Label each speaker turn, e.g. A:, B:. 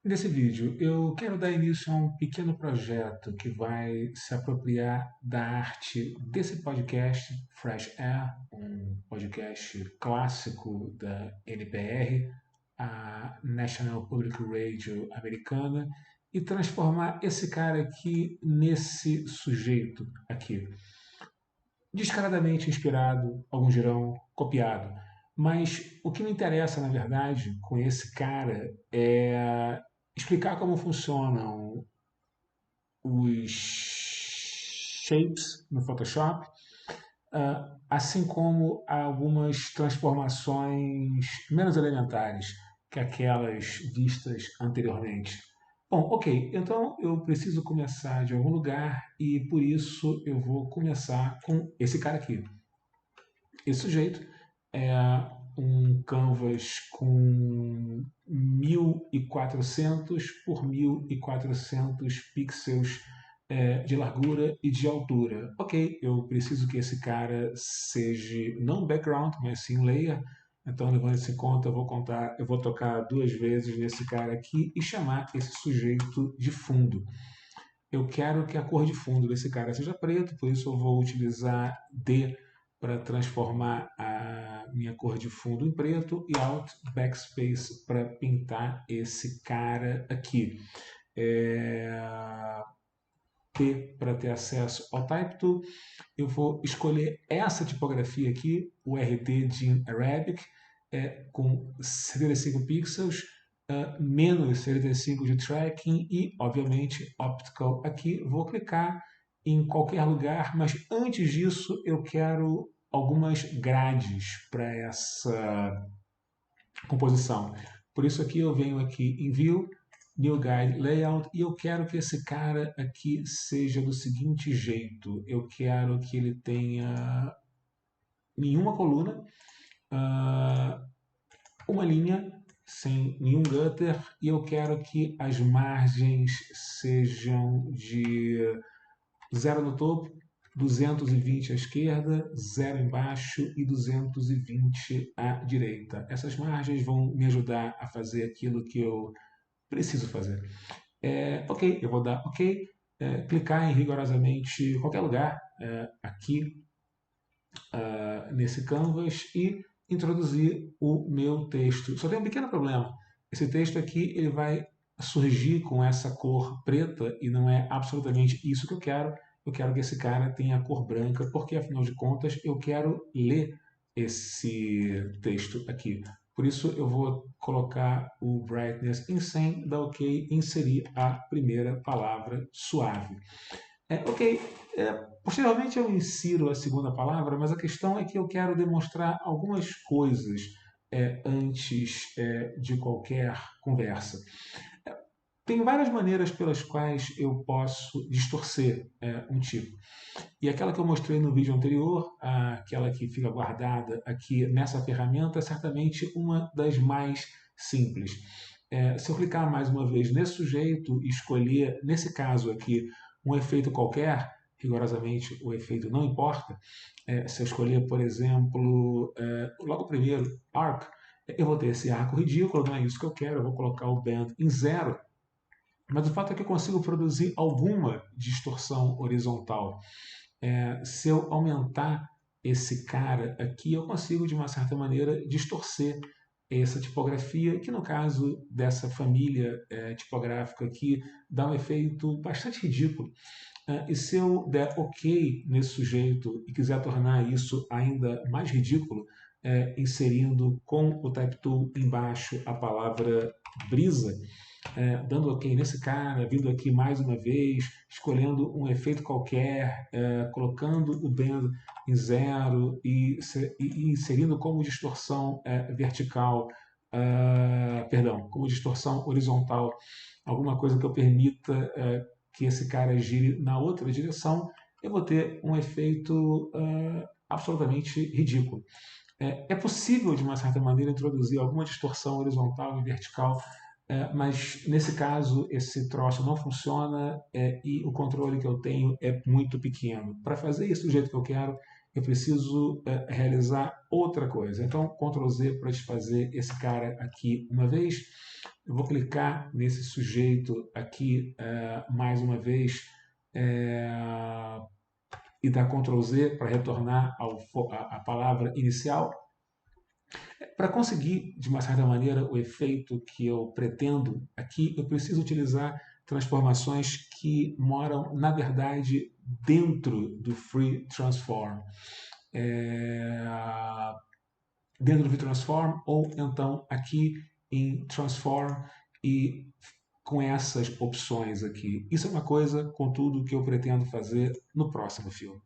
A: Nesse vídeo, eu quero dar início a um pequeno projeto que vai se apropriar da arte desse podcast, Fresh Air, um podcast clássico da NPR, a National Public Radio americana, e transformar esse cara aqui nesse sujeito aqui. Descaradamente inspirado, alguns dirão copiado. Mas o que me interessa, na verdade, com esse cara é explicar como funcionam os shapes no Photoshop, assim como algumas transformações menos elementares que aquelas vistas anteriormente. Bom, ok, então eu preciso começar de algum lugar e por isso eu vou começar com esse cara aqui. Esse sujeito é um canvas com 1400 por 1400 pixels de largura e de altura. Ok, eu preciso que esse cara seja não background, mas sim layer. Então, levando isso em conta, eu vou tocar duas vezes nesse cara aqui e chamar esse sujeito de fundo. Eu quero que a cor de fundo desse cara seja preto, por isso eu vou utilizar D para transformar a minha cor de fundo em preto e Alt Backspace para pintar esse cara aqui. T para ter acesso ao Type Tool. Eu vou escolher essa tipografia aqui, o RD Gene Arabic, com 75 pixels, menos 75 de tracking e, obviamente, optical aqui. Vou clicar em qualquer lugar, mas antes disso eu quero algumas grades para essa composição. Por isso aqui eu venho aqui em View, New Guide Layout e eu quero que esse cara aqui seja do seguinte jeito. Eu quero que ele tenha nenhuma coluna, uh, uma linha sem nenhum gutter e eu quero que as margens sejam de 0 no topo, 220 à esquerda, 0 embaixo e 220 à direita. Essas margens vão me ajudar a fazer aquilo que eu preciso fazer. Ok, eu vou dar ok, clicar em rigorosamente qualquer lugar aqui nesse canvas e introduzir o meu texto. Só tem um pequeno problema. Esse texto aqui ele vai surgir com essa cor preta e não é absolutamente isso que eu quero. Eu quero que esse cara tenha a cor branca, porque afinal de contas eu quero ler esse texto aqui. Por isso eu vou colocar o brightness em 100, dar OK e inserir a primeira palavra suave. Ok, posteriormente eu insiro a segunda palavra, mas a questão é que eu quero demonstrar algumas coisas antes de qualquer conversa. Tem várias maneiras pelas quais eu posso distorcer um tipo. E aquela que eu mostrei no vídeo anterior, aquela que fica guardada aqui nessa ferramenta, é certamente uma das mais simples. Se eu clicar mais uma vez nesse sujeito e escolher, nesse caso aqui, um efeito qualquer, rigorosamente o efeito não importa, se eu escolher, por exemplo, logo primeiro, Arc, eu vou ter esse arco ridículo, não é isso que eu quero, eu vou colocar o band em 0, mas o fato é que eu consigo produzir alguma distorção horizontal. Se eu aumentar esse cara aqui, eu consigo, de uma certa maneira, distorcer essa tipografia, que no caso dessa família tipográfica aqui, dá um efeito bastante ridículo. E se eu der OK nesse sujeito e quiser tornar isso ainda mais ridículo, inserindo com o Type Tool embaixo a palavra brisa, dando OK nesse cara, vindo aqui mais uma vez, escolhendo um efeito qualquer, colocando o bend em 0 e inserindo como distorção vertical, perdão, como distorção horizontal, alguma coisa que eu permita que esse cara gire na outra direção, eu vou ter um efeito absolutamente ridículo. É possível, de uma certa maneira, introduzir alguma distorção horizontal e vertical, mas nesse caso esse troço não funciona e o controle que eu tenho é muito pequeno. Para fazer isso do jeito que eu quero, eu preciso realizar outra coisa. Então, Ctrl Z para desfazer esse cara aqui uma vez. Eu vou clicar nesse sujeito aqui mais uma vez e dar Ctrl Z para retornar à palavra inicial. Para conseguir, de uma certa maneira, o efeito que eu pretendo aqui, eu preciso utilizar transformações que moram, na verdade, dentro do Free Transform. Dentro do Free Transform, ou então aqui em Transform e com essas opções aqui. Isso é uma coisa, contudo, que eu pretendo fazer no próximo filme.